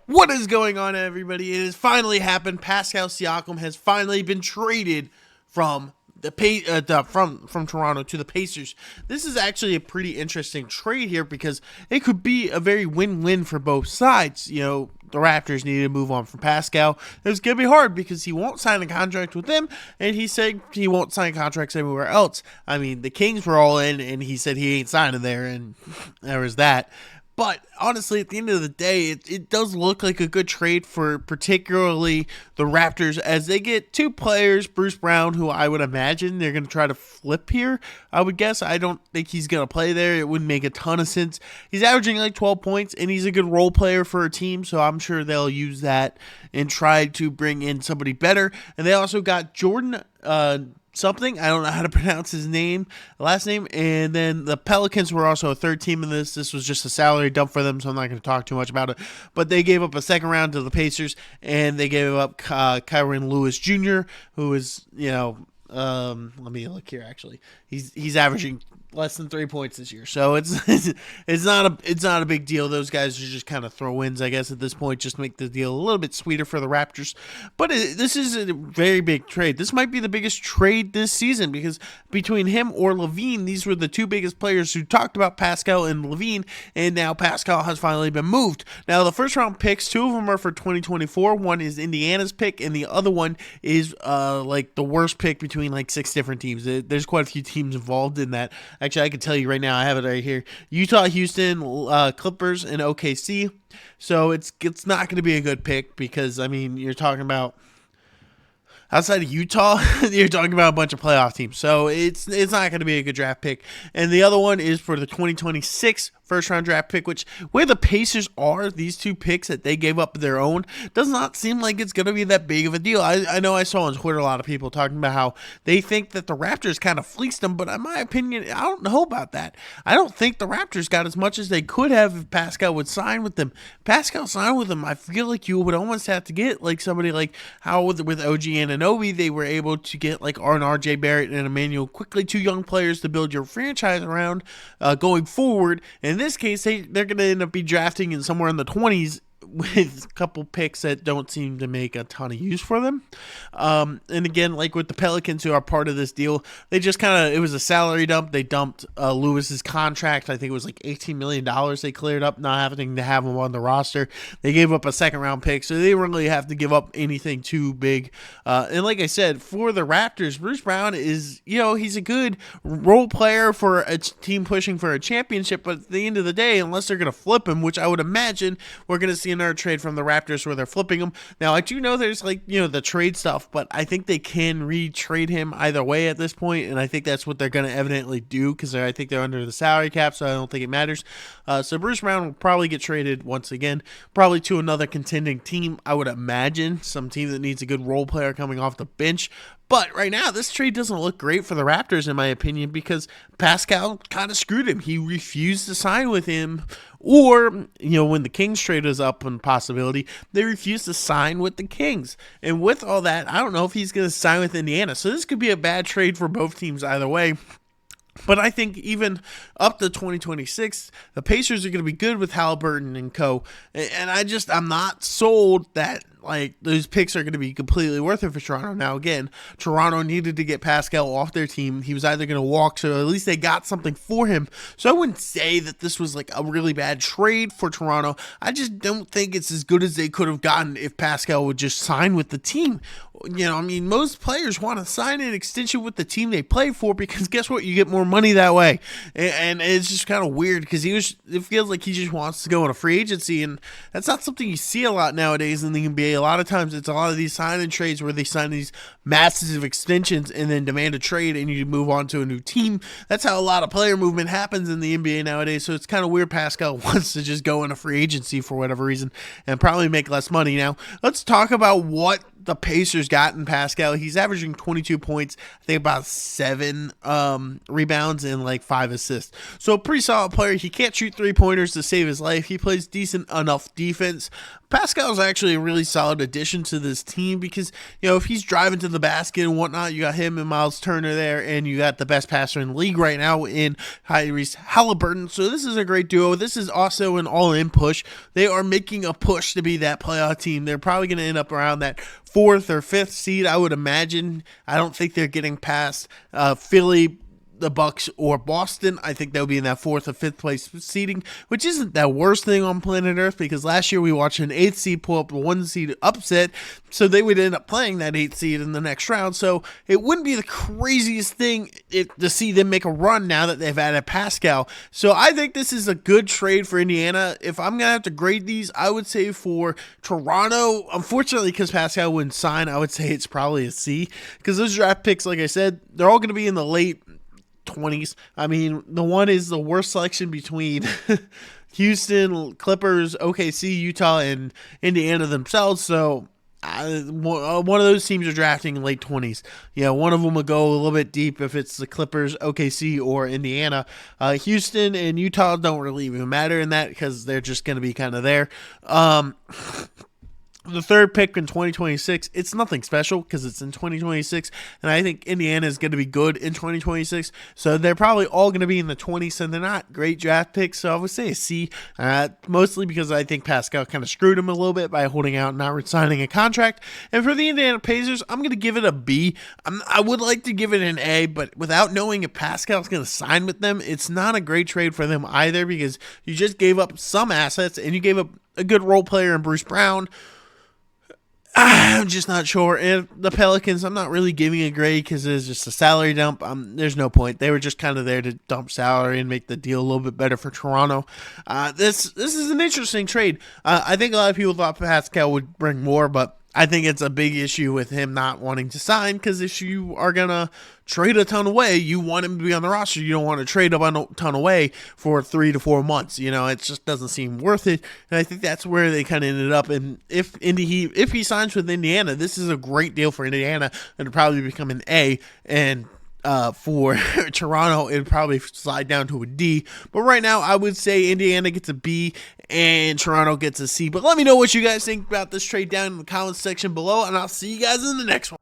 What is going on, everybody? It has finally happened. Pascal Siakam has finally been traded from from Toronto to the Pacers. This is actually a pretty interesting trade here because it could be a very win-win for both sides. You know, the Raptors needed to move on from Pascal. It was going to be hard because he won't sign a contract with them, and he said he won't sign contracts anywhere else. I mean, the Kings were all in, and he said he ain't signing there, and there was that. But honestly, at the end of the day, it does look like a good trade for particularly the Raptors as they get two players, Bruce Brown, who I would imagine they're going to try to flip here, I would guess. I don't think he's going to play there. It wouldn't make a ton of sense. He's averaging like 12 points, and he's a good role player for a team, so I'm sure they'll use that and try to bring in somebody better. And they also got Jordan something. I don't know how to pronounce his last name. And then the Pelicans were also a third team in this. This was just a salary dump for them, so I'm not going to talk too much about it. But they gave up a second round to the Pacers, and they gave up Kyron Lewis Jr., who is, let me look here. Actually, he's averaging less than 3 points this year, so it's not a big deal. Those guys are just kind of throw-ins, I guess, at this point, just to make the deal a little bit sweeter for the Raptors. But this is a very big trade. This might be the biggest trade this season because between him or Levine, these were the two biggest players who talked about Pascal and Levine, and now Pascal has finally been moved. Now the first round picks, two of them are for 2024. One is Indiana's pick, and the other one is like the worst pick between like 6 different teams. There's quite a few teams involved in that. Actually, I can tell you right now, I have it right here. Utah, Houston, Clippers, and OKC. So it's not going to be a good pick because, I mean, you're talking about outside of Utah, you're talking about a bunch of playoff teams. So it's not going to be a good draft pick. And the other one is for the 2026 first-round draft pick, which where the Pacers are, these two picks that they gave up their own, does not seem like it's going to be that big of a deal. I know I saw on Twitter a lot of people talking about how they think that the Raptors kind of fleeced them, but in my opinion, I don't know about that. I don't think the Raptors got as much as they could have if Pascal would sign with them. Pascal signed with them, I feel like you would almost have to get like somebody like how with OG Anunoby, they were able to get like RJ Barrett and Emmanuel Quickly, two young players to build your franchise around going forward. And in this case, they're going to end up be drafting in somewhere in the 20s with a couple picks that don't seem to make a ton of use for them. And again, like with the Pelicans who are part of this deal, they just it was a salary dump. They dumped Lewis's contract. I think it was like $18 million they cleared up, not having to have him on the roster. They gave up a second round pick, so they didn't really have to give up anything too big. And like I said, for the Raptors, Bruce Brown is, he's a good role player for a team pushing for a championship, but at the end of the day, unless they're going to flip him, which I would imagine we're going to see another trade from the Raptors where they're flipping him. Now, I do know there's the trade stuff, but I think they can re-trade him either way at this point, and I think that's what they're going to evidently do because I think they're under the salary cap, so I don't think it matters. So Bruce Brown will probably get traded once again, probably to another contending team, I would imagine, some team that needs a good role player coming off the bench. But right now, this trade doesn't look great for the Raptors, in my opinion, because Pascal kind of screwed him. He refused to sign with him. Or, when the Kings trade was up on possibility, they refused to sign with the Kings. And with all that, I don't know if he's going to sign with Indiana. So this could be a bad trade for both teams either way. But I think even up to 2026, the Pacers are going to be good with Halliburton and co. And I'm not sold that those picks are going to be completely worth it for Toronto. Now, again, Toronto needed to get Pascal off their team. He was either going to walk, so at least they got something for him. So I wouldn't say that this was like a really bad trade for Toronto. I just don't think it's as good as they could have gotten if Pascal would just sign with the team. Most players want to sign an extension with the team they play for because guess what? You get more money that way. And it's just kind of weird because it feels like he just wants to go on a free agency, and that's not something you see a lot nowadays in the NBA. A lot of times it's a lot of these sign and trades where they sign these massive extensions and then demand a trade and you move on to a new team. That's how a lot of player movement happens in the NBA nowadays. So it's kind of weird Pascal wants to just go in a free agency for whatever reason and probably make less money. Now, let's talk about what the Pacers got in Pascal. He's averaging 22 points, I think about 7 rebounds and like 5 assists. So a pretty solid player. He can't shoot 3-pointers to save his life. He plays decent enough defense. Pascal is actually a really solid addition to this team because, if he's driving to the basket and whatnot, you got him and Miles Turner there, and you got the best passer in the league right now in Tyrese Halliburton. So this is a great duo. This is also an all-in push. They are making a push to be that playoff team. They're probably going to end up around that 4th or 5th seed, I would imagine. I don't think they're getting past Philly, the Bucks, or Boston. I think they'll be in that 4th or 5th place seeding, which isn't that worst thing on planet Earth, because last year we watched an 8th seed pull up a 1 seed upset, so they would end up playing that 8th seed in the next round. So it wouldn't be the craziest thing to see them make a run now that they've added Pascal. So I think this is a good trade for Indiana. If I'm gonna have to grade these, I would say for Toronto, unfortunately, because Pascal wouldn't sign, I would say it's probably a C, because those draft picks, like I said, they're all going to be in the late 20s. I mean, the one is the worst selection between Houston, Clippers, OKC, Utah, and Indiana themselves. So one of those teams are drafting in late 20s. One of them will go a little bit deep if it's the Clippers, OKC, or Indiana. Houston and Utah don't really even matter in that because they're just going to be kind of there. The third pick in 2026, it's nothing special because it's in 2026, and I think Indiana is going to be good in 2026, so they're probably all going to be in the 20s, so they're not great draft picks, so I would say a C, mostly because I think Pascal kind of screwed him a little bit by holding out and not signing a contract. And for the Indiana Pacers, I'm going to give it a B. I would like to give it an A, but without knowing if Pascal's going to sign with them, it's not a great trade for them either, because you just gave up some assets, and you gave up a good role player in Bruce Brown. I'm just not sure. And the Pelicans, I'm not really giving a grade because it's just a salary dump. There's no point. They were just kind of there to dump salary and make the deal a little bit better for Toronto. This is an interesting trade. I think a lot of people thought Pascal would bring more, but I think it's a big issue with him not wanting to sign, because if you are going to trade a ton away, you want him to be on the roster. You don't want to trade a ton away for 3 to 4 months. It just doesn't seem worth it. And I think that's where they kind of ended up. And if he signs with Indiana, this is a great deal for Indiana, and it'll probably become an A. And for Toronto, it'd probably slide down to a D. But right now, I would say Indiana gets a B and Toronto gets a C. But let me know what you guys think about this trade down in the comments section below, and I'll see you guys in the next one.